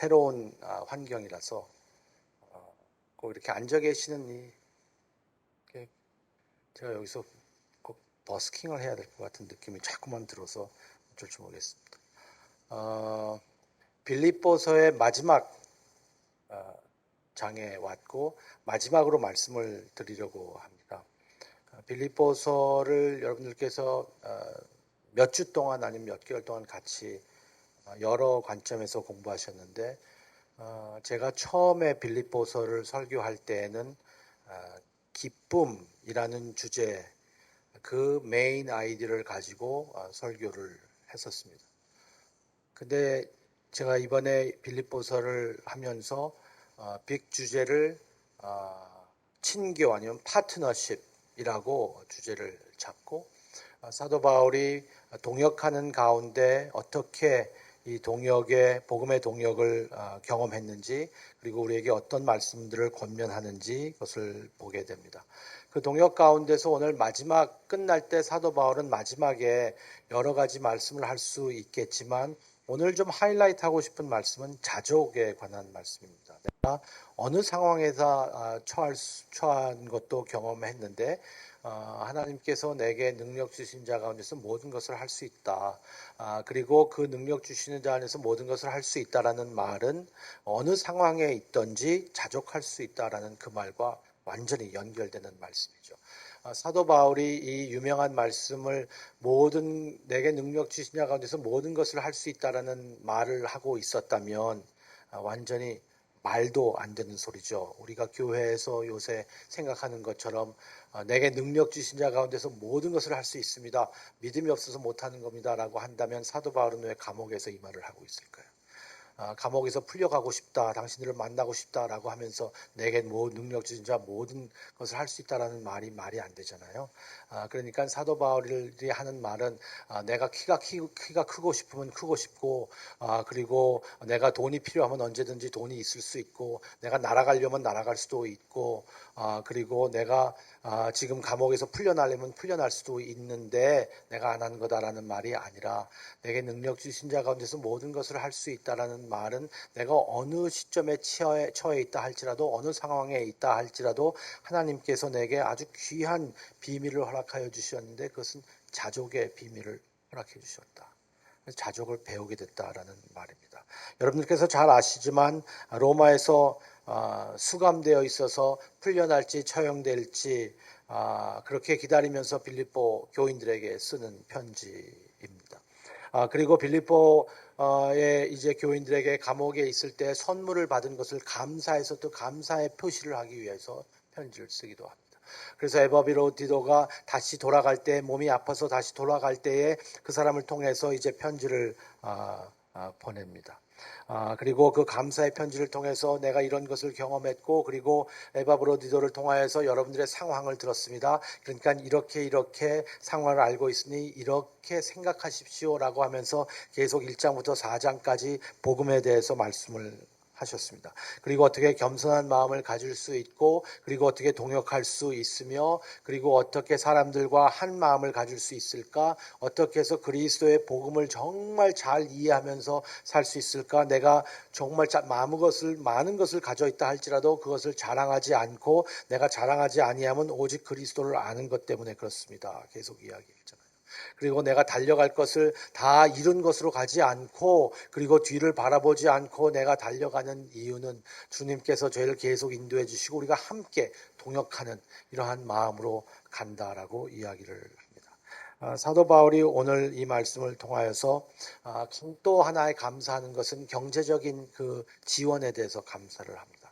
새로운 환경이라서 꼭 이렇게 앉아 계시는 제가 여기서 꼭 버스킹을 해야 될 것 같은 느낌이 자꾸만 들어서 어쩔 줄 모르겠습니다. 빌립보서의 마지막 장에 왔고 마지막으로 말씀을 드리려고 합니다. 빌립보서를 여러분들께서 몇 주 동안 아니면 몇 개월 동안 같이 여러 관점에서 공부하셨는데 제가 처음에 빌립보서를 설교할 때에는 기쁨이라는 주제 그 메인 아이디어를 가지고 설교를 했었습니다. 근데 제가 이번에 빌립보서를 하면서 빅 주제를 친교 아니면 파트너십이라고 주제를 잡고 사도 바울이 동역하는 가운데 어떻게 이 동역의 복음의 동역을 경험했는지 그리고 우리에게 어떤 말씀들을 권면하는지 그것을 보게 됩니다. 그 동역 가운데서 오늘 마지막 끝날 때 사도 바울은 마지막에 여러 가지 말씀을 할 수 있겠지만 오늘 좀 하이라이트 하고 싶은 말씀은 자족에 관한 말씀입니다. 내가 어느 상황에서 처한 것도 경험했는데 하나님께서 내게 능력 주신 자 가운데서 모든 것을 할 수 있다. 그리고 그 능력 주시는 자 안에서 모든 것을 할 수 있다라는 말은 어느 상황에 있든지 자족할 수 있다라는 그 말과 완전히 연결되는 말씀이죠. 사도 바울이 이 유명한 말씀을 내게 능력 주신 자 가운데서 모든 것을 할 수 있다라는 말을 하고 있었다면 완전히 말도 안 되는 소리죠. 우리가 교회에서 요새 생각하는 것처럼 내게 능력 주신 자 가운데서 모든 것을 할 수 있습니다. 믿음이 없어서 못하는 겁니다. 라고 한다면 사도 바울은 왜 감옥에서 이 말을 하고 있을까요? 감옥에서 풀려가고 싶다. 당신들을 만나고 싶다라고 하면서 내게 능력 주신 자 모든 것을 할 수 있다라는 말이 안 되잖아요. 그러니까 사도 바울이 하는 말은 내가 키가 크고 싶으면 크고 싶고 그리고 내가 돈이 필요하면 언제든지 돈이 있을 수 있고 내가 날아가려면 날아갈 수도 있고 그리고 내가 지금 감옥에서 풀려나려면 풀려날 수도 있는데 내가 안 한 거다라는 말이 아니라 내게 능력 주신 자 가운데서 모든 것을 할 수 있다라는 말은 내가 어느 시점에 처해 있다 할지라도 어느 상황에 있다 할지라도 하나님께서 내게 아주 귀한 비밀을 허락하여 주셨는데 그것은 자족의 비밀을 허락해 주셨다. 자족을 배우게 됐다라는 말입니다. 여러분들께서 잘 아시지만 로마에서 수감되어 있어서 풀려날지 처형될지 그렇게 기다리면서 빌립보 교인들에게 쓰는 편지입니다. 그리고 빌립보의 이제 교인들에게 감옥에 있을 때 선물을 받은 것을 감사해서 또 감사의 표시를 하기 위해서 편지를 쓰기도 합니다. 그래서 에바브로디도가 다시 돌아갈 때 몸이 아파서 다시 돌아갈 때에 그 사람을 통해서 이제 편지를 보냅니다. 그리고 그 감사의 편지를 통해서 내가 이런 것을 경험했고 그리고 에바브로디도를 통하여서 여러분들의 상황을 들었습니다. 그러니까 이렇게 상황을 알고 있으니 이렇게 생각하십시오라고 하면서 계속 1장부터 4장까지 복음에 대해서 말씀을 하셨습니다. 그리고 어떻게 겸손한 마음을 가질 수 있고 그리고 어떻게 동역할 수 있으며 그리고 어떻게 사람들과 한 마음을 가질 수 있을까 어떻게 해서 그리스도의 복음을 정말 잘 이해하면서 살 수 있을까 내가 정말 많은 것을 가져 있다 할지라도 그것을 자랑하지 않고 내가 자랑하지 아니하면 오직 그리스도를 아는 것 때문에 그렇습니다. 계속 이야기했잖아요. 그리고 내가 달려갈 것을 다 이룬 것으로 가지 않고 그리고 뒤를 바라보지 않고 내가 달려가는 이유는 주님께서 저희를 계속 인도해 주시고 우리가 함께 동역하는 이러한 마음으로 간다라고 이야기를 합니다. 사도 바울이 오늘 이 말씀을 통하여서 또 하나의 감사하는 것은 경제적인 그 지원에 대해서 감사를 합니다.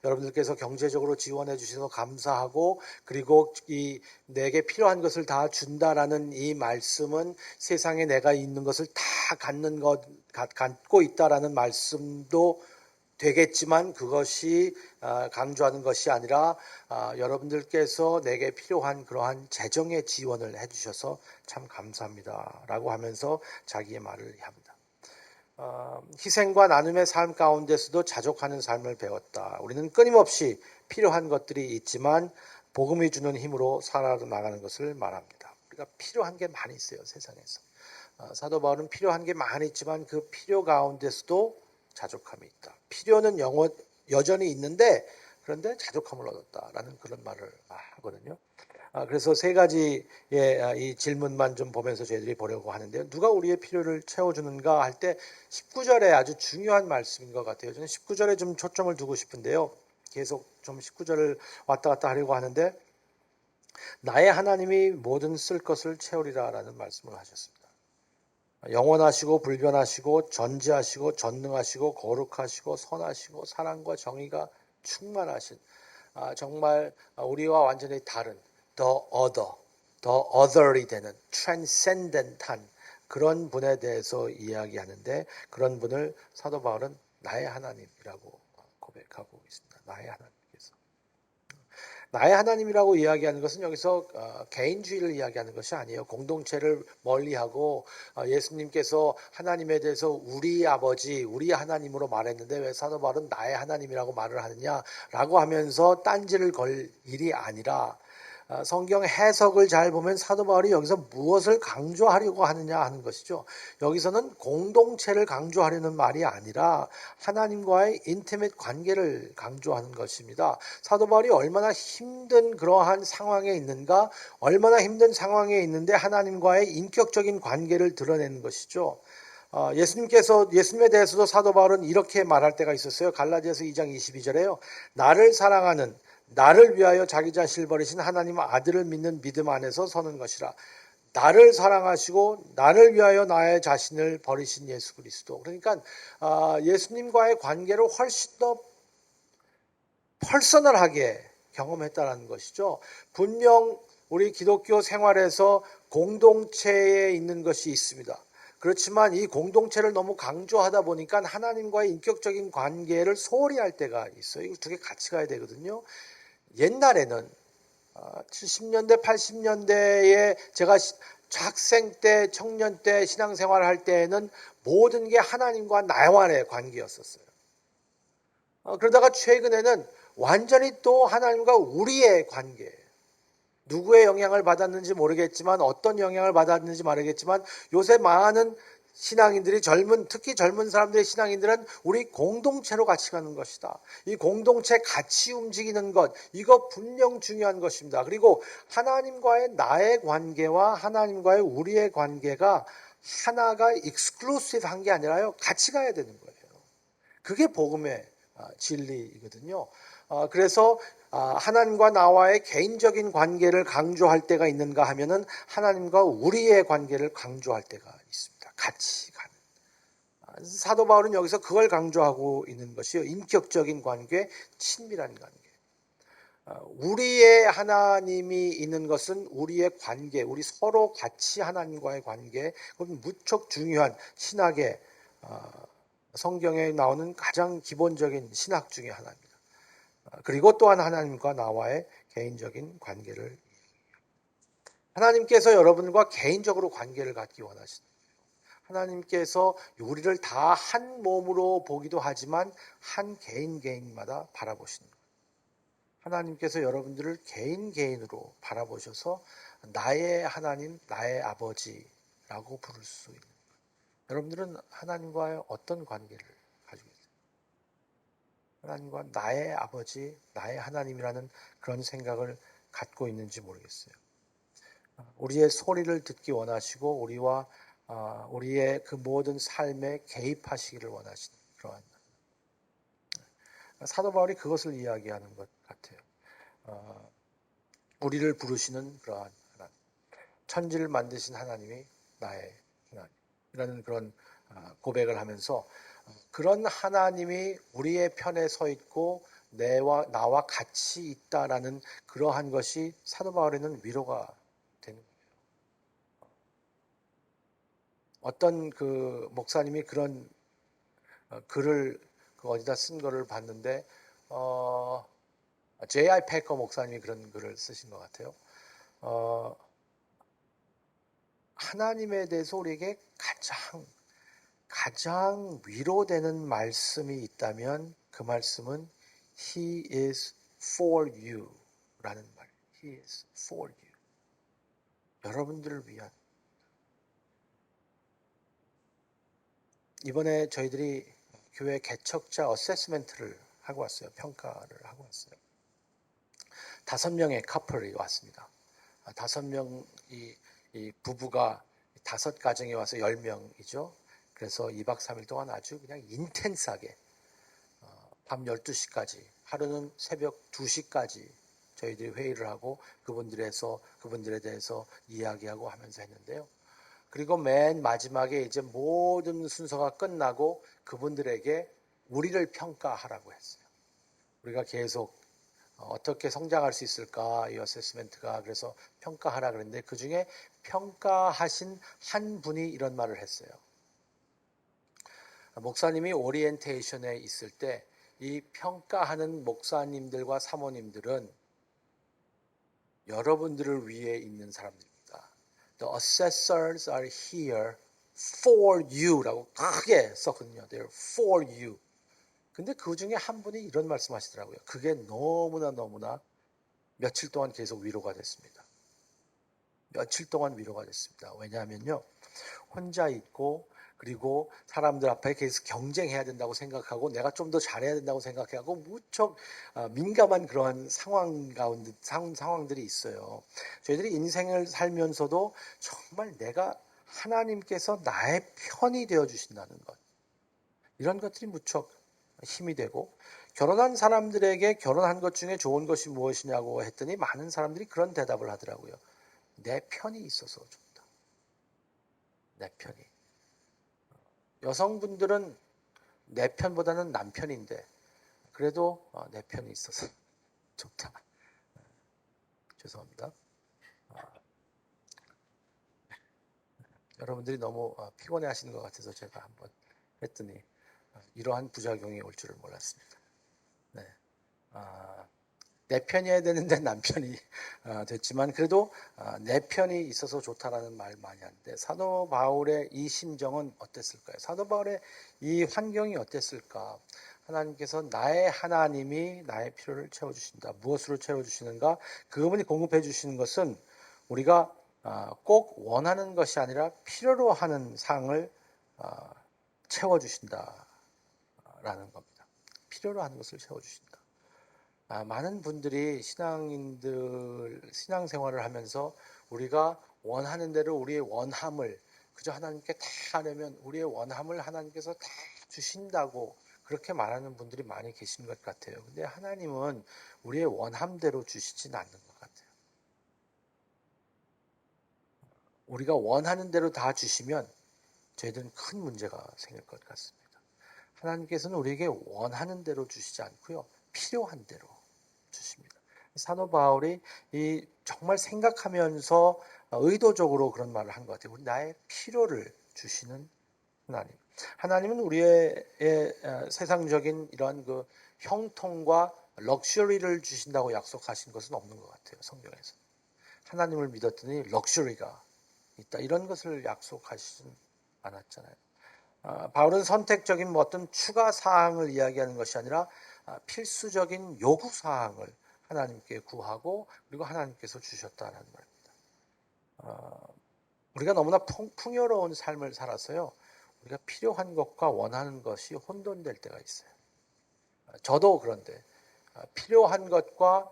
여러분들께서 경제적으로 지원해 주셔서 감사하고 그리고 내게 필요한 것을 다 준다라는 이 말씀은 세상에 내가 있는 것을 다 갖고 있다라는 말씀도 되겠지만 그것이 강조하는 것이 아니라 여러분들께서 내게 필요한 그러한 재정의 지원을 해주셔서 참 감사합니다라고 하면서 자기의 말을 합니다. 희생과 나눔의 삶 가운데서도 자족하는 삶을 배웠다. 우리는 끊임없이 필요한 것들이 있지만 복음이 주는 힘으로 살아나가는 것을 말합니다. 우리가 필요한 게 많이 있어요, 세상에서. 사도 바울은 필요한 게 많이 있지만 그 필요 가운데서도 자족함이 있다. 필요는 여전히 있는데 그런데 자족함을 얻었다라는 그런 말을 하거든요. 그래서 세 가지의 이 질문만 좀 보면서 저희들이 보려고 하는데요. 누가 우리의 필요를 채워주는가 할 때 19절에 아주 중요한 말씀인 것 같아요. 저는 19절에 좀 초점을 두고 싶은데요. 계속 좀 19절을 왔다 갔다 하려고 하는데 나의 하나님이 모든 쓸 것을 채우리라라는 말씀을 하셨습니다. 영원하시고 불변하시고 전지하시고 전능하시고 거룩하시고 선하시고 사랑과 정의가 충만하신 정말 우리와 완전히 다른 the other이 되는 transcendent한 그런 분에 대해서 이야기하는데 그런 분을 사도 바울은 나의 하나님이라고 고백하고 있습니다. 나의 하나님께서. 나의 하나님이라고 이야기하는 것은 여기서 개인주의를 이야기하는 것이 아니에요. 공동체를 멀리하고 예수님께서 하나님에 대해서 우리 아버지, 우리 하나님으로 말했는데 왜 사도 바울은 나의 하나님이라고 말을 하느냐라고 하면서 딴지를 걸 일이 아니라 성경 해석을 잘 보면 사도 바울이 여기서 무엇을 강조하려고 하느냐 하는 것이죠. 여기서는 공동체를 강조하려는 말이 아니라 하나님과의 인티밋 관계를 강조하는 것입니다. 사도 바울이 얼마나 힘든 그러한 상황에 있는가, 얼마나 힘든 상황에 있는데 하나님과의 인격적인 관계를 드러내는 것이죠. 예수님에 대해서도 사도 바울은 이렇게 말할 때가 있었어요. 갈라디아서 2장 22절에요. 나를 사랑하는 나를 위하여 자기 자신을 버리신 하나님 아들을 믿는 믿음 안에서 서는 것이라. 나를 사랑하시고 나를 위하여 나의 자신을 버리신 예수 그리스도. 그러니까 예수님과의 관계를 훨씬 더 퍼스널하게 경험했다는 것이죠. 분명 우리 기독교 생활에서 공동체에 있는 것이 있습니다. 그렇지만 이 공동체를 너무 강조하다 보니까 하나님과의 인격적인 관계를 소홀히 할 때가 있어요. 이 두 개 같이 가야 되거든요. 옛날에는 70년대, 80년대에 제가 학생 때, 청년 때 신앙생활을 할 때에는 모든 게 하나님과 나와의 관계였었어요. 그러다가 최근에는 완전히 또 하나님과 우리의 관계, 누구의 영향을 받았는지 모르겠지만 어떤 영향을 받았는지 모르겠지만 요새 많은 신앙인들이 특히 젊은 사람들의 신앙인들은 우리 공동체로 같이 가는 것이다. 이 공동체 같이 움직이는 것, 이거 분명 중요한 것입니다. 그리고 하나님과의 나의 관계와 하나님과의 우리의 관계가 하나가 익스클루시브한 게 아니라요. 같이 가야 되는 거예요. 그게 복음의 진리이거든요. 그래서 하나님과 나와의 개인적인 관계를 강조할 때가 있는가 하면은 하나님과 우리의 관계를 강조할 때가 있습니다. 같이 가는. 사도 바울은 여기서 그걸 강조하고 있는 것이요. 인격적인 관계, 친밀한 관계. 우리의 하나님이 있는 것은 우리의 관계, 우리 서로 같이 하나님과의 관계, 그건 무척 중요한 신학의 성경에 나오는 가장 기본적인 신학 중의 하나입니다. 그리고 또한 하나님과 나와의 개인적인 관계를 하나님께서 여러분과 개인적으로 관계를 갖기 원하십니다. 하나님께서 우리를 다 한 몸으로 보기도 하지만 한 개인마다 바라보시는 거예요. 하나님께서 여러분들을 개인으로 바라보셔서 나의 하나님, 나의 아버지라고 부를 수 있는 거예요. 여러분들은 하나님과의 어떤 관계를 가지고 있어요? 하나님과 나의 아버지, 나의 하나님이라는 그런 생각을 갖고 있는지 모르겠어요. 우리의 소리를 듣기 원하시고 우리의 그 모든 삶에 개입하시기를 원하시는 그러한 사도 바울이 그것을 이야기하는 것 같아요. 우리를 부르시는 그러한 하나님, 천지를 만드신 하나님이 나의 하나님이라는 그런 고백을 하면서 그런 하나님이 우리의 편에 서 있고 나와 같이 있다라는 그러한 것이 사도 바울에는 위로가 되는 거예요. 어떤 그 목사님이 그런 글을 어디다 쓴 거를 봤는데 J.I. 패커 목사님이 그런 글을 쓰신 것 같아요. 하나님에 대해서 우리에게 가장 위로되는 말씀이 있다면 그 말씀은 He is for you 라는 말. He is for you. 여러분들을 위한. 이번에 저희들이 교회 개척자 어세스멘트를 하고 왔어요. 평가를 하고 왔어요. 5명의 커플이 왔습니다. 5명 이 부부가 5가정에 와서 10명이죠. 그래서 2박 3일 동안 아주 그냥 인텐스하게 밤 12시까지, 하루는 새벽 2시까지 저희들이 회의를 하고 그분들에 대해서 이야기하고 하면서 했는데요. 그리고 맨 마지막에 이제 모든 순서가 끝나고 그분들에게 우리를 평가하라고 했어요. 우리가 계속 어떻게 성장할 수 있을까, 이 어세스멘트가. 그래서 평가하라 그랬는데 그 중에 평가하신 한 분이 이런 말을 했어요. 목사님이 오리엔테이션에 있을 때 이 평가하는 목사님들과 사모님들은 여러분들을 위해 있는 사람들입니다. The assessors are here for you라고 크게 썼거든요. They're for you. 근데 그 중에 한 분이 이런 말씀하시더라고요. 그게 너무나 며칠 동안 계속 위로가 됐습니다. 며칠 동안 위로가 됐습니다. 왜냐하면요, 혼자 있고 그리고 사람들 앞에 계속 경쟁해야 된다고 생각하고 내가 좀 더 잘해야 된다고 생각하고 무척 민감한 그런 상황들이 있어요. 저희들이 인생을 살면서도 정말 내가 하나님께서 나의 편이 되어 주신다는 것, 이런 것들이 무척 힘이 되고, 결혼한 사람들에게 결혼한 것 중에 좋은 것이 무엇이냐고 했더니 많은 사람들이 그런 대답을 하더라고요. 내 편이 있어서 좋다. 내 편이. 여성분들은 내 편보다는 남편인데 그래도 내 편이 있어서 좋다. 죄송합니다. 여러분들이 너무 피곤해 하시는 것 같아서 제가 한번 했더니 이러한 부작용이 올 줄을 몰랐습니다. 네. 내 편이어야 되는데 남편이 됐지만 그래도 내 편이 있어서 좋다라는 말 많이 하는데, 사도 바울의 이 심정은 어땠을까요? 사도 바울의 이 환경이 어땠을까? 하나님께서 나의 하나님이 나의 필요를 채워주신다. 무엇으로 채워주시는가? 그분이 공급해 주시는 것은 우리가 꼭 원하는 것이 아니라 필요로 하는 상을 채워주신다라는 겁니다. 필요로 하는 것을 채워주신다. 많은 분들이 신앙생활을 하면서 우리가 원하는 대로 우리의 원함을 그저 하나님께 다 하려면 우리의 원함을 하나님께서 다 주신다고 그렇게 말하는 분들이 많이 계신 것 같아요. 근데 하나님은 우리의 원함대로 주시진 않는 것 같아요. 우리가 원하는 대로 다 주시면 저희들은 큰 문제가 생길 것 같습니다. 하나님께서는 우리에게 원하는 대로 주시지 않고요, 필요한 대로 주십니다. 사도 바울이 정말 생각하면서 의도적으로 그런 말을 한 것 같아요. 우리 나의 필요를 주시는 하나님. 하나님은 우리의 세상적인 이런 그 형통과 럭셔리를 주신다고 약속하신 것은 없는 것 같아요. 성경에서. 하나님을 믿었더니 럭셔리가 있다, 이런 것을 약속하시진 않았잖아요. 바울은 선택적인 어떤 추가 사항을 이야기하는 것이 아니라 필수적인 요구 사항을 하나님께 구하고 그리고 하나님께서 주셨다는 말입니다. 우리가 너무나 풍요로운 삶을 살아서요, 우리가 필요한 것과 원하는 것이 혼돈될 때가 있어요. 저도 그런데 필요한 것과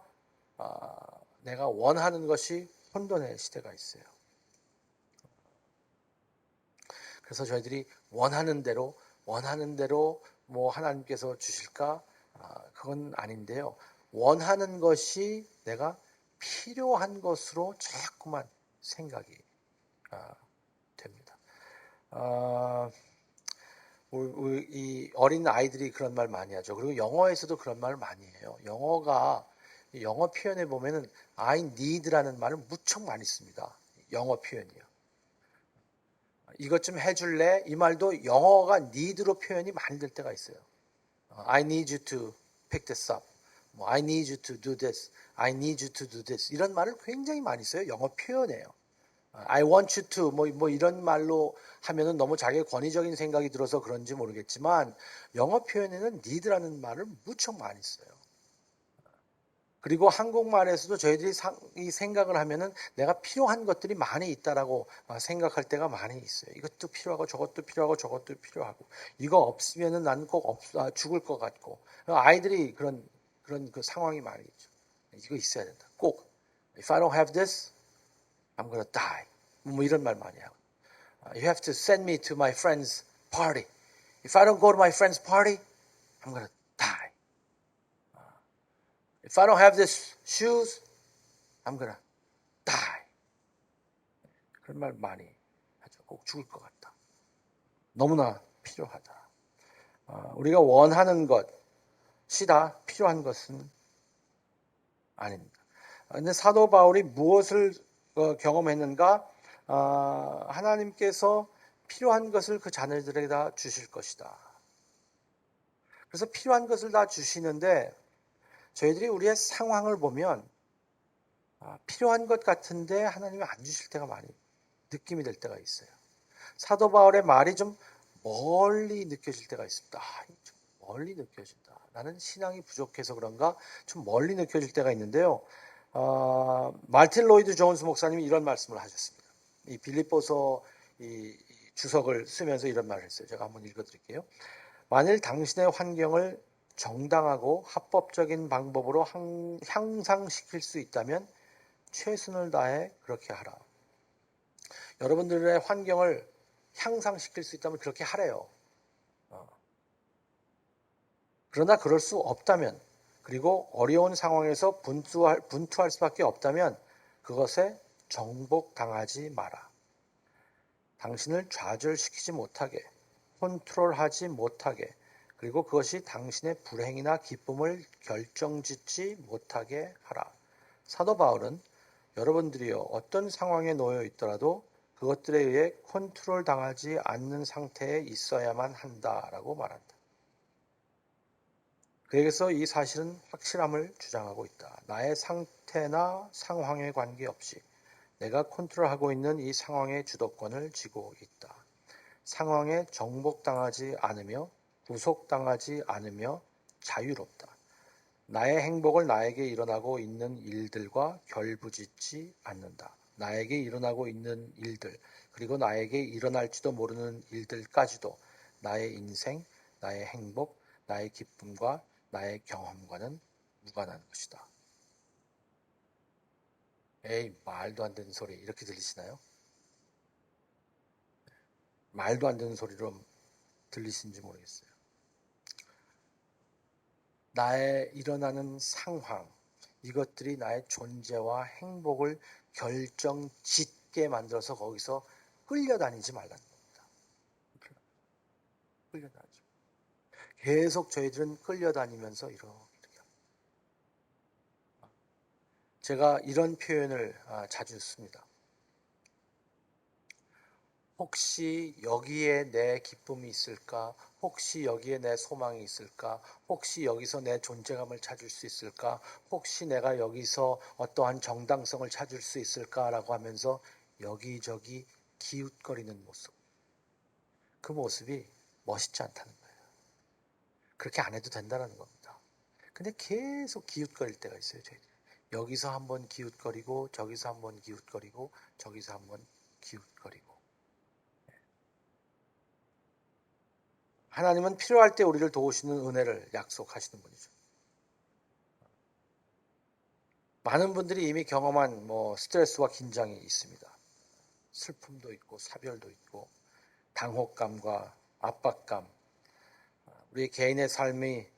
내가 원하는 것이 혼돈의 시대가 있어요. 그래서 저희들이 원하는 대로 뭐 하나님께서 주실까? 그건 아닌데요. 원하는 것이 내가 필요한 것으로 자꾸만 생각이 됩니다. 이 어린 아이들이 그런 말 많이 하죠. 그리고 영어에서도 그런 말 많이 해요. 영어 표현에 보면은 I need라는 말을 무척 많이 씁니다. 영어 표현이요. 이것 좀 해줄래? 이 말도 영어가 need로 표현이 많이 될 때가 있어요. I need you to pick this up. I need you to do this. I need you to do this. 이런 말을 굉장히 많이 써요. 영어 표현이에요. I want you to 뭐 이런 말로 하면은 너무 자기의 권위적인 생각이 들어서 그런지 모르겠지만 영어 표현에는 need라는 말을 무척 많이 써요. 그리고 한국말에서도 저희들이 이 생각을 하면은 내가 필요한 것들이 많이 있다라고 생각할 때가 많이 있어요. 이것도 필요하고 저것도 필요하고 저것도 필요하고 이거 없으면은 나는 꼭 죽을 것 같고 아이들이 그런 그 상황이 많이 있죠. 이거 있어야 된다. 꼭 If I don't have this, I'm gonna die. 뭐 이런 말 많이 하고. You have to send me to my friend's party. If I don't go to my friend's party, I'm gonna die. If I don't have these shoes, I'm gonna die. 그런 말 많이 하죠. 꼭 죽을 것 같다. 너무나 필요하다. 우리가 원하는 것이 다 필요한 것은 아닙니다. 근데 사도 바울이 무엇을 경험했는가? 하나님께서 필요한 것을 그 자녀들에게 주실 것이다. 그래서 필요한 것을 다 주시는데 저희들이 우리의 상황을 보면 필요한 것 같은데 하나님이 안 주실 때가 많이 느낌이 될 때가 있어요. 사도 바울의 말이 좀 멀리 느껴질 때가 있습니다. 좀 멀리 느껴진다. 나는 신앙이 부족해서 그런가 좀 멀리 느껴질 때가 있는데요. 말틴 로이드 존스 목사님이 이런 말씀을 하셨습니다. 이 빌립보서 이 주석을 쓰면서 이런 말을 했어요. 제가 한번 읽어드릴게요. 만일 당신의 환경을 정당하고 합법적인 방법으로 향상시킬 수 있다면 최선을 다해 그렇게 하라. 여러분들의 환경을 향상시킬 수 있다면 그렇게 하래요. 그러나 그럴 수 없다면, 그리고 어려운 상황에서 분투할 수밖에 없다면 그것에 정복당하지 마라. 당신을 좌절시키지 못하게, 컨트롤하지 못하게, 그리고 그것이 당신의 불행이나 기쁨을 결정짓지 못하게 하라. 사도 바울은 여러분들이요 어떤 상황에 놓여 있더라도 그것들에 의해 컨트롤 당하지 않는 상태에 있어야만 한다라고 말한다. 그에게서 이 사실은 확실함을 주장하고 있다. 나의 상태나 상황에 관계없이 내가 컨트롤하고 있는 이 상황의 주도권을 쥐고 있다. 상황에 정복당하지 않으며 구속당하지 않으며 자유롭다. 나의 행복을 나에게 일어나고 있는 일들과 결부짓지 않는다. 나에게 일어나고 있는 일들, 그리고 나에게 일어날지도 모르는 일들까지도 나의 인생, 나의 행복, 나의 기쁨과 나의 경험과는 무관한 것이다. 에이, 말도 안 되는 소리, 이렇게 들리시나요? 말도 안 되는 소리로 들리시는지 모르겠어요. 나의 일어나는 상황, 이것들이 나의 존재와 행복을 결정짓게 만들어서 거기서 끌려다니지 말라는 겁니다. 끌려다니지. 계속 저희들은 끌려다니면서 이렇게. 제가 이런 표현을 자주 씁니다. 혹시 여기에 내 기쁨이 있을까? 혹시 여기에 내 소망이 있을까? 혹시 여기서 내 존재감을 찾을 수 있을까? 혹시 내가 여기서 어떠한 정당성을 찾을 수 있을까라고 하면서 여기저기 기웃거리는 모습. 그 모습이 멋있지 않다는 거예요. 그렇게 안 해도 된다는 겁니다. 근데 계속 기웃거릴 때가 있어요, 저희들. 여기서 한번 기웃거리고 저기서 한번 기웃거리고 저기서 한번 기웃거리고. 하나님은 필요할 때 우리를 도우시는 은혜를 약속하시는 분이죠. 많은 분들이 이미 경험한 스트레스와 긴장이 있습니다. 슬픔도 있고 사별도 있고 당혹감과 압박감, 우리 개인의 삶의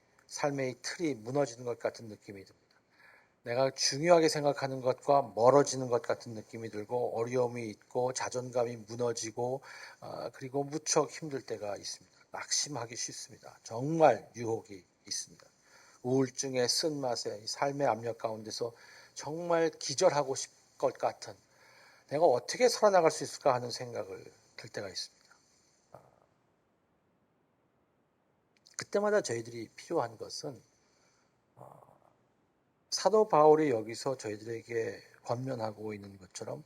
틀이 무너지는 것 같은 느낌이 듭니다. 내가 중요하게 생각하는 것과 멀어지는 것 같은 느낌이 들고 어려움이 있고 자존감이 무너지고 그리고 무척 힘들 때가 있습니다. 낙심하기 쉽습니다. 정말 유혹이 있습니다. 우울증의 쓴맛에 삶의 압력 가운데서 정말 기절하고 싶을 것 같은 내가 어떻게 살아나갈 수 있을까 하는 생각을 들 때가 있습니다. 그때마다 저희들이 필요한 것은 사도 바울이 여기서 저희들에게 권면하고 있는 것처럼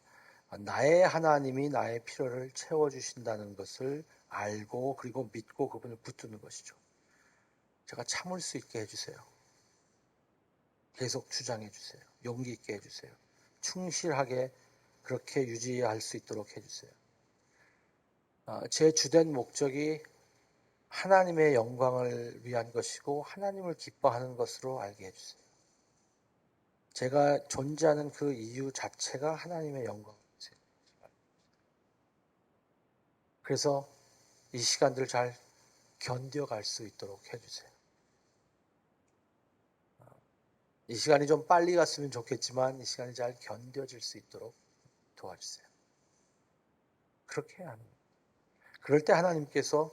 나의 하나님이 나의 필요를 채워주신다는 것을 알고 그리고 믿고 그분을 붙드는 것이죠. 제가 참을 수 있게 해주세요. 계속 주장해 주세요. 용기 있게 해주세요. 충실하게 그렇게 유지할 수 있도록 해주세요. 제 주된 목적이 하나님의 영광을 위한 것이고 하나님을 기뻐하는 것으로 알게 해주세요. 제가 존재하는 그 이유 자체가 하나님의 영광이세요. 그래서 이 시간들 잘 견뎌갈 수 있도록 해주세요. 이 시간이 좀 빨리 갔으면 좋겠지만 이 시간이 잘 견뎌질 수 있도록 도와주세요. 그렇게 해야 합니다. 그럴 때 하나님께서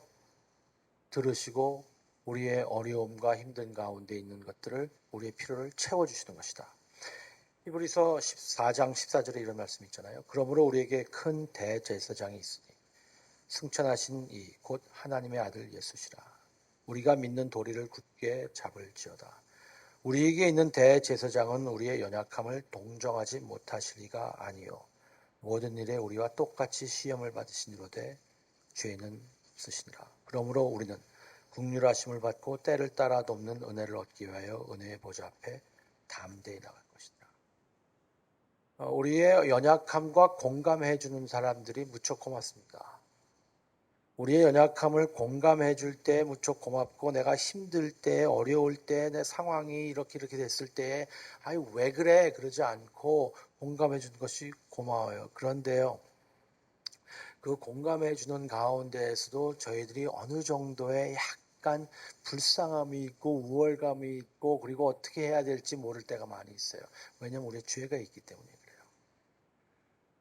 들으시고 우리의 어려움과 힘든 가운데 있는 것들을 우리의 필요를 채워주시는 것이다. 히브리서 14장 14절에 이런 말씀이 있잖아요. 그러므로 우리에게 큰 대제사장이 있으니 승천하신 이 곧 하나님의 아들 예수시라. 우리가 믿는 도리를 굳게 잡을지어다. 우리에게 있는 대제사장은 우리의 연약함을 동정하지 못하실 리가 아니요 모든 일에 우리와 똑같이 시험을 받으시니로되 죄는 없으시니라. 그러므로 우리는 긍휼하심을 받고 때를 따라 돕는 은혜를 얻기 위하여 은혜의 보좌 앞에 담대히 나갈 것이다. 우리의 연약함과 공감해 주는 사람들이 무척 고맙습니다. 우리의 연약함을 공감해 줄 때 무척 고맙고 내가 힘들 때 어려울 때 내 상황이 이렇게 됐을 때 아유 왜 그래 그러지 않고 공감해 주는 것이 고마워요. 그런데요. 그 공감해 주는 가운데에서도 저희들이 어느 정도의 약간 불쌍함이 있고 우월감이 있고 그리고 어떻게 해야 될지 모를 때가 많이 있어요. 왜냐하면 우리의 죄가 있기 때문에 그래요.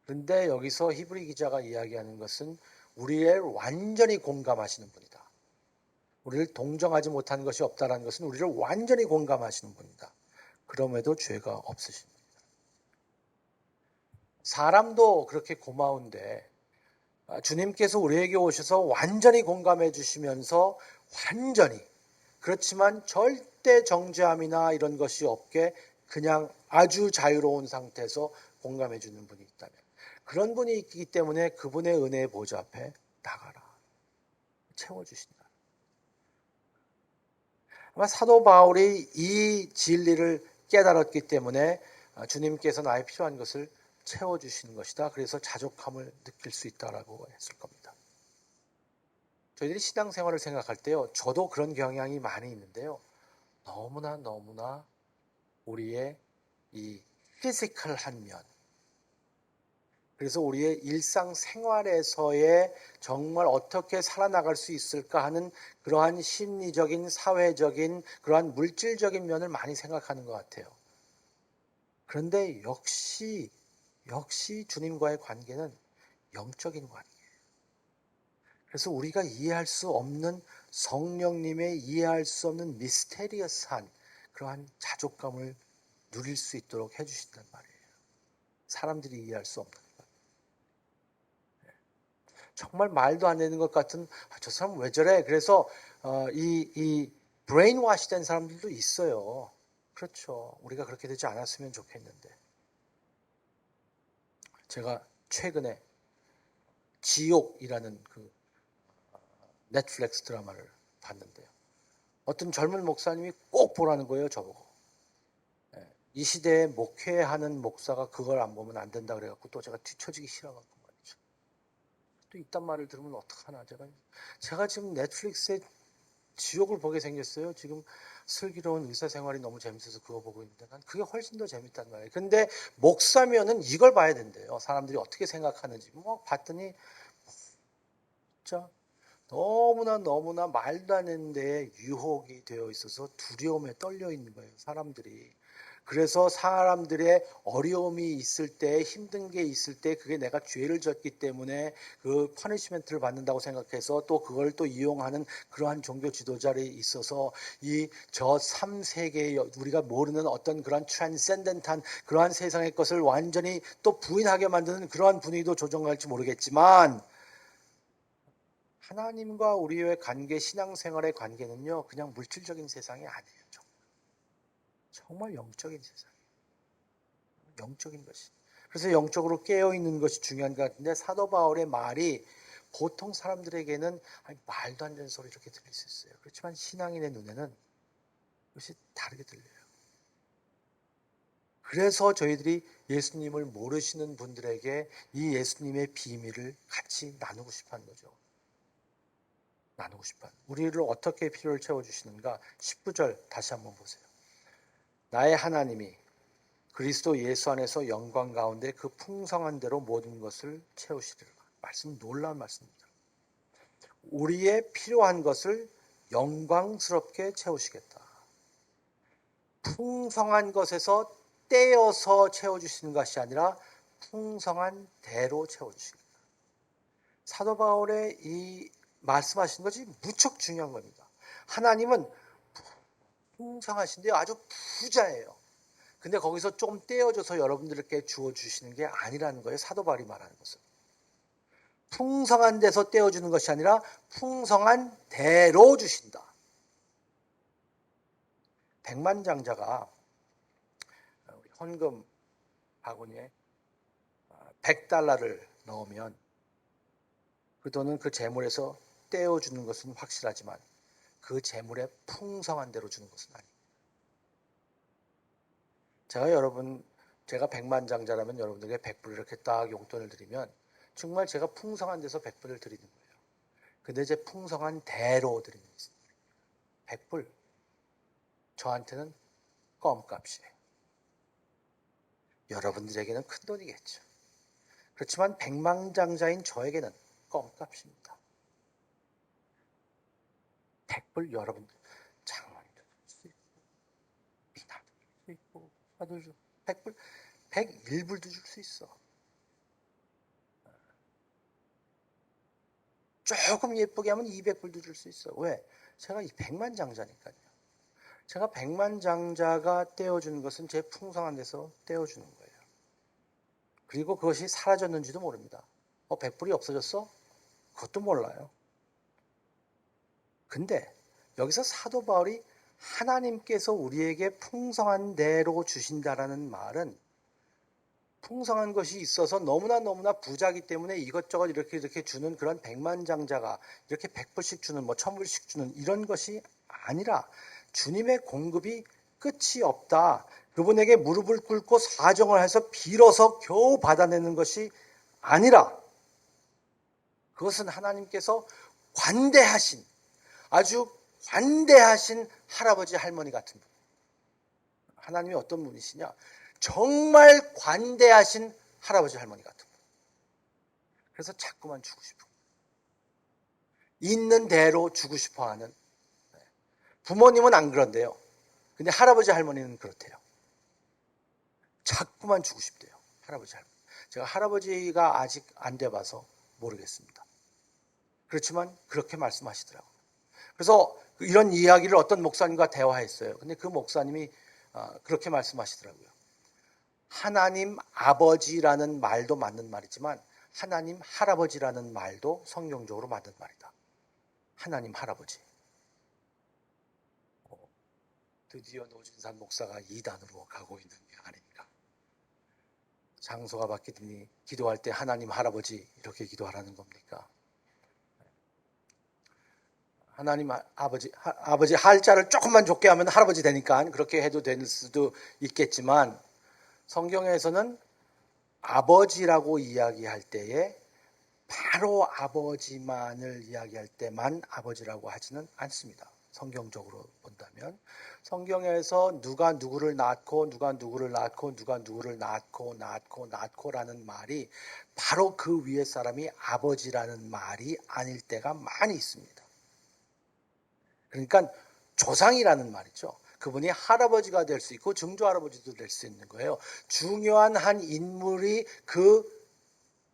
그런데 여기서 히브리 기자가 이야기하는 것은 우리를 완전히 공감하시는 분이다. 우리를 동정하지 못한 것이 없다는 것은 우리를 완전히 공감하시는 분이다. 그럼에도 죄가 없으신 분이다. 사람도 그렇게 고마운데 주님께서 우리에게 오셔서 완전히 공감해 주시면서 완전히 그렇지만 절대 정죄함이나 이런 것이 없게 그냥 아주 자유로운 상태에서 공감해 주는 분이 있다면 그런 분이 있기 때문에 그분의 은혜의 보좌 앞에 나가라. 채워주신다. 아마 사도 바울이 이 진리를 깨달았기 때문에 주님께서 나의 필요한 것을 채워주시는 것이다. 그래서 자족함을 느낄 수 있다라고 했을 겁니다. 저희들이 신앙생활을 생각할 때요. 저도 그런 경향이 많이 있는데요. 너무나 우리의 이 피지컬한 면 그래서 우리의 일상생활에서의 정말 어떻게 살아나갈 수 있을까 하는 그러한 심리적인 사회적인 그러한 물질적인 면을 많이 생각하는 것 같아요. 그런데 역시 주님과의 관계는 영적인 관계예요. 그래서 우리가 이해할 수 없는 성령님의 이해할 수 없는 미스테리어스한 그러한 자족감을 누릴 수 있도록 해주신단 말이에요. 사람들이 이해할 수 없는 것. 정말 말도 안 되는 것 같은 저 사람 왜 저래? 그래서 이 브레인워시 된 사람들도 있어요. 그렇죠. 우리가 그렇게 되지 않았으면 좋겠는데 제가 최근에 지옥이라는 그 넷플릭스 드라마를 봤는데요. 어떤 젊은 목사님이 꼭 보라는 거예요, 저보고. 이 시대에 목회하는 목사가 그걸 안 보면 안 된다 그래갖고 또 제가 뒤처지기 싫어갖고 말이죠. 또 이딴 말을 들으면 어떡하나. 제가 지금 넷플릭스에 지옥을 보게 생겼어요. 지금 슬기로운 의사생활이 너무 재밌어서 그거 보고 있는데 난 그게 훨씬 더 재밌단 말이에요. 근데 목사면은 이걸 봐야 된대요. 사람들이 어떻게 생각하는지. 뭐 봤더니 진짜 너무나 말도 안 되는 데에 유혹이 되어 있어서 두려움에 떨려 있는 거예요. 사람들이. 그래서 사람들의 어려움이 있을 때 힘든 게 있을 때 그게 내가 죄를 졌기 때문에 그 퍼니시멘트를 받는다고 생각해서 또 그걸 또 이용하는 그러한 종교 지도자들이 있어서 이 저 3세계의 우리가 모르는 어떤 그러한 트랜센덴트한 그러한 세상의 것을 완전히 또 부인하게 만드는 그러한 분위기도 조정할지 모르겠지만 하나님과 우리의 관계, 신앙생활의 관계는요, 그냥 물질적인 세상이 아니에요. 정말 영적인 세상이에요. 영적인 것이. 그래서 영적으로 깨어있는 것이 중요한 것 같은데 사도 바울의 말이 보통 사람들에게는 말도 안 되는 소리 이렇게 들릴 수 있어요. 그렇지만 신앙인의 눈에는 그것이 다르게 들려요. 그래서 저희들이 예수님을 모르시는 분들에게 이 예수님의 비밀을 같이 나누고 싶어 하는 거죠. 나누고 싶어. 우리를 어떻게 필요를 채워주시는가? 19절 다시 한번 보세요. 나의 하나님이 그리스도 예수 안에서 영광 가운데 그 풍성한 대로 모든 것을 채우시리라. 말씀 놀라운 말씀입니다. 우리의 필요한 것을 영광스럽게 채우시겠다. 풍성한 것에서 떼어서 채워주시는 것이 아니라 풍성한 대로 채워주시겠다. 사도 바울의 이 말씀하신 것이 무척 중요한 겁니다. 하나님은 풍성하신데 아주 부자예요. 근데 거기서 좀 떼어줘서 여러분들께 주어주시는 게 아니라는 거예요. 사도 바울이 말하는 것은. 풍성한 데서 떼어주는 것이 아니라 풍성한 대로 주신다. 백만장자가 헌금 바구니에 100달러를 넣으면 그 돈은 그 재물에서 떼어주는 것은 확실하지만 그 재물의 풍성한 대로 주는 것은 아닙니다. 제가 백만장자라면 여러분들에게 100불 이렇게 딱 용돈을 드리면 정말 제가 풍성한 데서 100불을 드리는 거예요. 근데 이제 풍성한 대로 드리는 것입니다. 100불 저한테는 껌값이에요. 여러분들에게는 큰 돈이겠죠. 그렇지만 백만장자인 저에게는 껌값입니다. 100불 여러분들 장모님도 줄 수 있고 미나도 줄 수 있고 아들 줄 100불 101불도 줄 수 있어. 조금 예쁘게 하면 200불도 줄 수 있어. 왜? 제가 이 백만장자니까요. 제가 백만장자가 떼어주는 것은 제 풍성한 데서 떼어주는 거예요. 그리고 그것이 사라졌는지도 모릅니다. 100불이 없어졌어? 그것도 몰라요. 근데 여기서 사도 바울이 하나님께서 우리에게 풍성한 대로 주신다라는 말은 풍성한 것이 있어서 너무나 부자기 때문에 이것저것 이렇게 주는 그런 백만장자가 이렇게 100불씩 주는 1000불씩 주는 이런 것이 아니라 주님의 공급이 끝이 없다. 그분에게 무릎을 꿇고 사정을 해서 빌어서 겨우 받아내는 것이 아니라 그것은 하나님께서 관대하신 아주 관대하신 할아버지 할머니 같은 분. 하나님이 어떤 분이시냐? 정말 관대하신 할아버지 할머니 같은 분. 그래서 자꾸만 주고 싶은 있는 대로 주고 싶어하는 부모님은 안 그런데요. 근데 할아버지 할머니는 그렇대요. 자꾸만 주고 싶대요. 할아버지 할머니. 제가 할아버지가 아직 안 돼봐서 모르겠습니다. 그렇지만 그렇게 말씀하시더라고요. 그래서 이런 이야기를 어떤 목사님과 대화했어요. 근데 그 목사님이 그렇게 말씀하시더라고요. 하나님 아버지라는 말도 맞는 말이지만 하나님 할아버지라는 말도 성경적으로 맞는 말이다. 하나님 할아버지. 드디어 노진산 목사가 2단으로 가고 있는 게 아닌가. 장소가 바뀌더니 기도할 때 하나님 할아버지 이렇게 기도하라는 겁니까? 하나님 아버지 할자를 조금만 좁게 하면 할아버지 되니까 그렇게 해도 될 수도 있겠지만 성경에서는 아버지라고 이야기할 때에 바로 아버지만을 이야기할 때만 아버지라고 하지는 않습니다. 성경적으로 본다면 성경에서 누가 누구를 낳고 누가 누구를 낳고 누가 누구를 낳고라는 말이 바로 그 위에 사람이 아버지라는 말이 아닐 때가 많이 있습니다. 그러니까 조상이라는 말이죠. 그분이 할아버지가 될 수 있고 증조할아버지도 될 수 있는 거예요. 중요한 한 인물이 그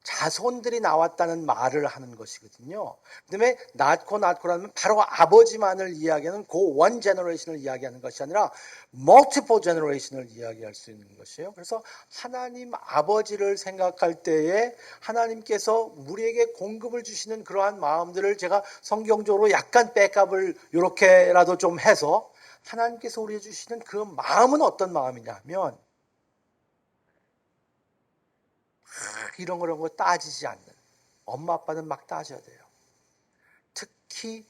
자손들이 나왔다는 말을 하는 것이거든요. 그다음에 낳고라면 바로 아버지만을 이야기하는 그 원 제너레이션을 이야기하는 것이 아니라 멀티플 제너레이션을 이야기할 수 있는 것이에요. 그래서 하나님 아버지를 생각할 때에 하나님께서 우리에게 공급을 주시는 그러한 마음들을 제가 성경적으로 약간 백업을 이렇게라도 좀 해서 하나님께서 우리에게 주시는 그 마음은 어떤 마음이냐 하면 이런 거 따지지 않는 엄마 아빠는 막 따져야 돼요. 특히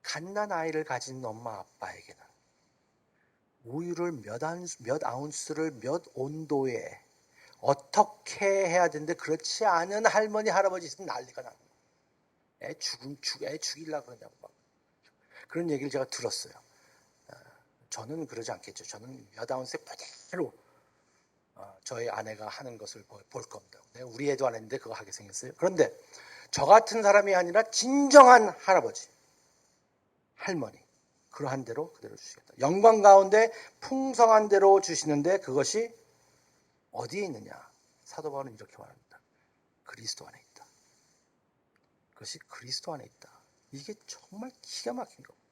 갓난 아이를 가진 엄마 아빠에게는 우유를 몇 아운스를 몇 온도에 어떻게 해야 되는데 그렇지 않은 할머니 할아버지 있으면 난리가 나는 거예요. 애 죽이려고 그러냐고 막 그런 얘기를 제가 들었어요. 저는 그러지 않겠죠. 저는 몇 아운스에 그대로 저희 아내가 하는 것을 볼 겁니다. 우리 애도 안 했는데 그거 하게 생겼어요. 그런데 저 같은 사람이 아니라 진정한 할아버지, 할머니 그러한 대로 그대로 주시겠다. 영광 가운데 풍성한 대로 주시는데 그것이 어디에 있느냐? 사도 바울은 이렇게 말합니다. 그리스도 안에 있다. 그것이 그리스도 안에 있다. 이게 정말 기가 막힌 겁니다.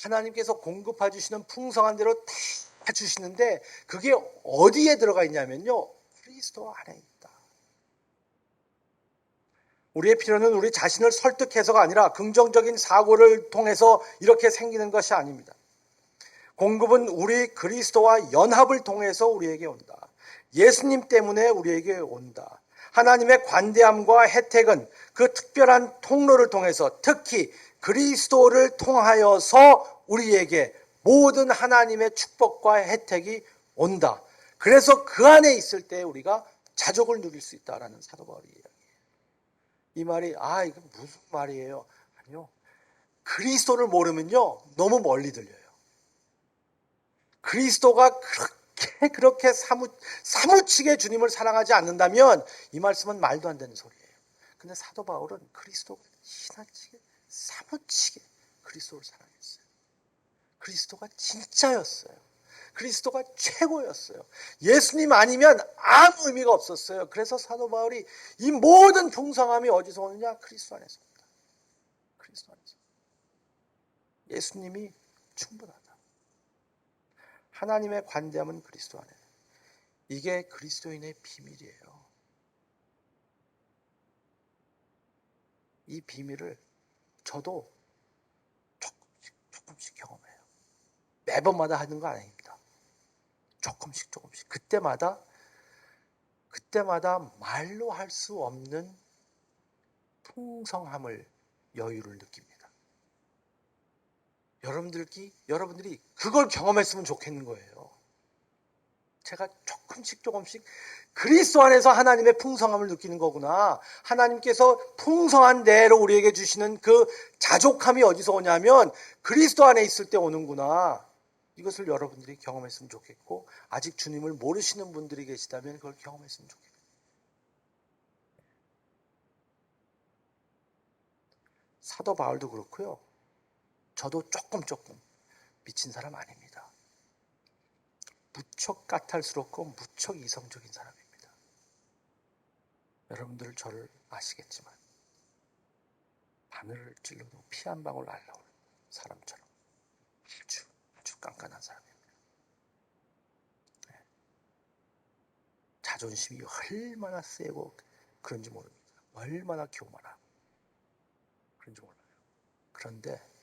하나님께서 공급해 주시는 풍성한 대로 다 주시는데 그게 어디에 들어가 있냐면요. 그리스도 안에 있다. 우리의 필요는 우리 자신을 설득해서가 아니라 긍정적인 사고를 통해서 이렇게 생기는 것이 아닙니다. 공급은 우리 그리스도와 연합을 통해서 우리에게 온다. 예수님 때문에 우리에게 온다. 하나님의 관대함과 혜택은 그 특별한 통로를 통해서 특히 그리스도를 통하여서 우리에게 모든 하나님의 축복과 혜택이 온다. 그래서 그 안에 있을 때 우리가 자족을 누릴 수 있다라는 사도 바울의 이야기예요. 이 말이 이거 무슨 말이에요? 아니요. 그리스도를 모르면요. 너무 멀리 들려요. 그리스도가 그렇게 사무치게 주님을 사랑하지 않는다면 이 말씀은 말도 안 되는 소리예요. 근데 사도 바울은 그리스도가 지나치게 사무치게 그리스도를 사랑했어요. 그리스도가 진짜였어요. 그리스도가 최고였어요. 예수님 아니면 아무 의미가 없었어요. 그래서 사도 바울이 이 모든 풍성함이 어디서 오느냐? 그리스도 안에서 온다. 그리스도 안에서. 예수님이 충분하다. 하나님의 관대함은 그리스도 안에. 이게 그리스도인의 비밀이에요. 이 비밀을 저도 조금씩 경험해요. 매번마다 하는 거 아닙니다. 조금씩. 그때마다 말로 할 수 없는 풍성함을, 여유를 느낍니다. 여러분들이 그걸 경험했으면 좋겠는 거예요. 제가 조금씩 그리스도 안에서 하나님의 풍성함을 느끼는 거구나. 하나님께서 풍성한 대로 우리에게 주시는 그 자족함이 어디서 오냐면 그리스도 안에 있을 때 오는구나. 이것을 여러분들이 경험했으면 좋겠고 아직 주님을 모르시는 분들이 계시다면 그걸 경험했으면 좋겠어요. 사도 바울도 그렇고요. 저도 조금 미친 사람 아닙니다. 무척 까탈스럽고 무척 이성적인 사람입니다. 여러분들 저를 아시겠지만 바늘을 찔러도 피 한 방울 날라오는 사람처럼 아주 깐깐한 사람입니다. 네. 자존심이 얼마나 세고 그런지 모릅니다. 얼마나 교만하고 그런지 몰라요. 그런데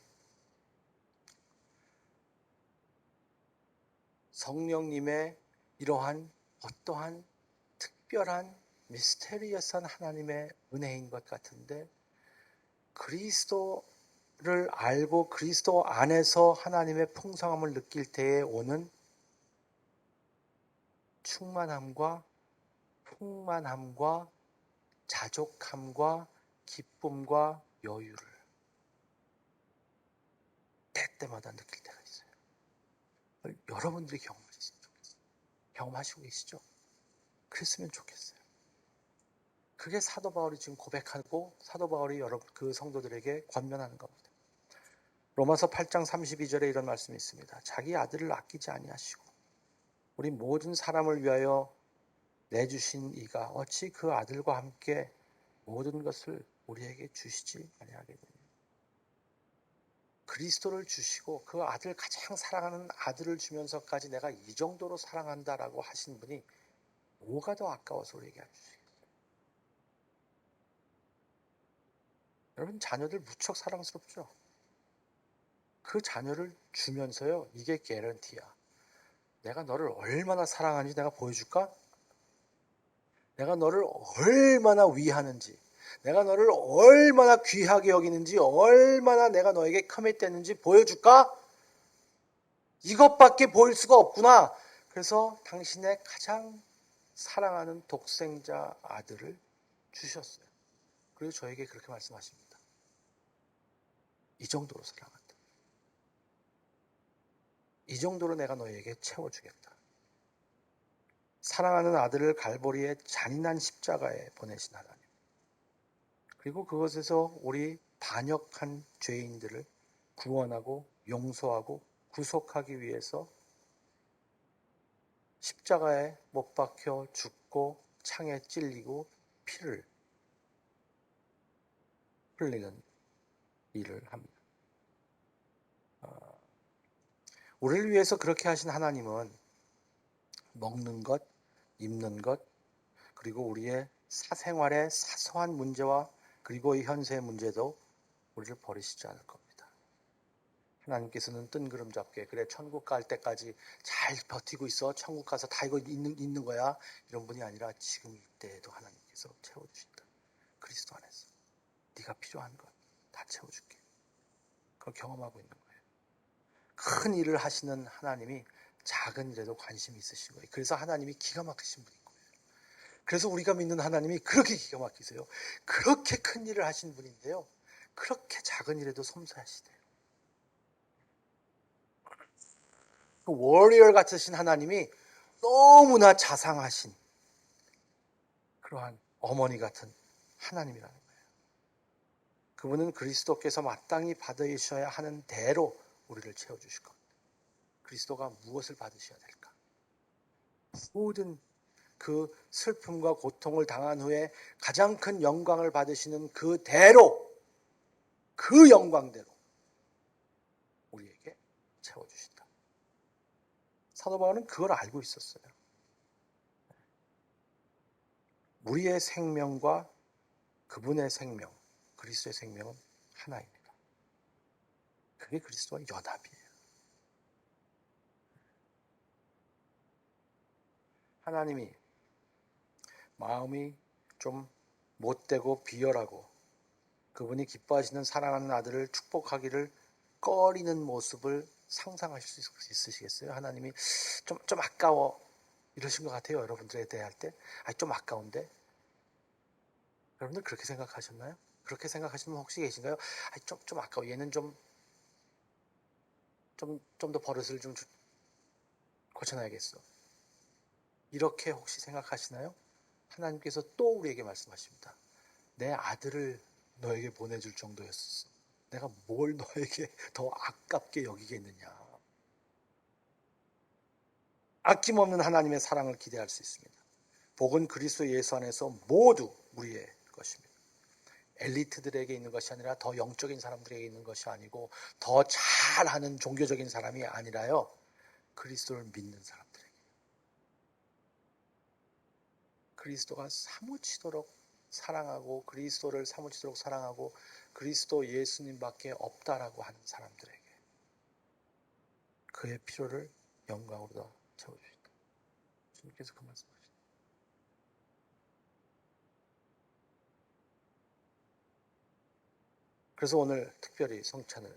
성령님의 이러한 어떠한 특별한 미스테리어스한 하나님의 은혜인 것 같은데 그리스도를 알고 그리스도 안에서 하나님의 풍성함을 느낄 때에 오는 충만함과 풍만함과 자족함과 기쁨과 여유를 때때마다 느낄 때가 있어요. 여러분들이 경험하셨으면 좋겠어요. 경험하시고 계시죠? 그랬으면 좋겠어요. 그게 사도 바울이 지금 고백하고 사도 바울이 여러분 그 성도들에게 권면하는 겁니다. 로마서 8장 32절에 이런 말씀이 있습니다. 자기 아들을 아끼지 아니하시고 우리 모든 사람을 위하여 내주신 이가 어찌 그 아들과 함께 모든 것을 우리에게 주시지 아니하겠느냐. 그리스도를 주시고 그 아들 가장 사랑하는 아들을 주면서까지 내가 이 정도로 사랑한다라고 하신 분이 뭐가 더 아까워서 우리에게 해주시겠어요. 여러분 자녀들 무척 사랑스럽죠. 그 자녀를 주면서요. 이게 개런티야. 내가 너를 얼마나 사랑하는지 내가 보여줄까? 내가 너를 얼마나 위하는지 내가 너를 얼마나 귀하게 여기는지 얼마나 내가 너에게 커밋됐는지 보여줄까? 이것밖에 보일 수가 없구나. 그래서 당신의 가장 사랑하는 독생자 아들을 주셨어요. 그리고 저에게 그렇게 말씀하십니다. 이 정도로 사랑한다. 이 정도로 내가 너에게 채워주겠다. 사랑하는 아들을 갈보리의 잔인한 십자가에 보내신 하나님. 그리고 그것에서 우리 반역한 죄인들을 구원하고 용서하고 구속하기 위해서 십자가에 못 박혀 죽고 창에 찔리고 피를 흘리는 일을 합니다. 우리를 위해서 그렇게 하신 하나님은 먹는 것, 입는 것, 그리고 우리의 사생활의 사소한 문제와 그리고 이 현세의 문제도 우리를 버리시지 않을 겁니다. 하나님께서는 뜬구름 잡게 그래 천국 갈 때까지 잘 버티고 있어. 천국 가서 다 이거 있는 거야. 이런 분이 아니라 지금 이때에도 하나님께서 채워주신다. 그리스도 안에서 네가 필요한 것 다 채워줄게. 그걸 경험하고 있는 거예요. 큰 일을 하시는 하나님이 작은 일에도 관심이 있으신 거예요. 그래서 하나님이 기가 막히신 분인 거예요. 그래서 우리가 믿는 하나님이 그렇게 기가 막히세요. 그렇게 큰 일을 하신 분인데요. 그렇게 작은 일에도 섬세하시대요. 그 워리어 같으신 하나님이 너무나 자상하신 그러한 어머니 같은 하나님이라는 거예요. 그분은 그리스도께서 마땅히 받으셔야 하는 대로 우리를 채워주실 겁니다. 그리스도가 무엇을 받으셔야 될까? 모든 그 슬픔과 고통을 당한 후에 가장 큰 영광을 받으시는 그 대로, 그 영광대로 우리에게 채워주신다. 사도 바울은 그걸 알고 있었어요. 우리의 생명과 그분의 생명, 그리스도의 생명은 하나입니다. 그게 그리스도와 연합이에요. 하나님이 마음이 좀 못되고 비열하고 그분이 기뻐하시는 사랑하는 아들을 축복하기를 꺼리는 모습을 상상하실 수 있으시겠어요? 하나님이 좀 아까워 이러신 것 같아요. 여러분들에 대할 때 좀 아까운데 여러분들 그렇게 생각하셨나요? 그렇게 생각하시는 분 혹시 계신가요? 좀 아까워. 얘는 좀 더 버릇을 좀 고쳐놔야겠어. 이렇게 혹시 생각하시나요? 하나님께서 또 우리에게 말씀하십니다. 내 아들을 너에게 보내줄 정도였어. 내가 뭘 너에게 더 아깝게 여기겠느냐. 아낌없는 하나님의 사랑을 기대할 수 있습니다. 복은 그리스도 예수 안에서 모두 우리의 것입니다. 엘리트들에게 있는 것이 아니라 더 영적인 사람들에게 있는 것이 아니고 더 잘하는 종교적인 사람이 아니라요. 그리스도를 믿는 사람들에게. 그리스도가 사무치도록 사랑하고 그리스도를 사무치도록 사랑하고 그리스도 예수님밖에 없다라고 하는 사람들에게 그의 필요를 영광으로 채워주신다. 주님께서 그 말씀하십니다. 그래서 오늘 특별히 성찬을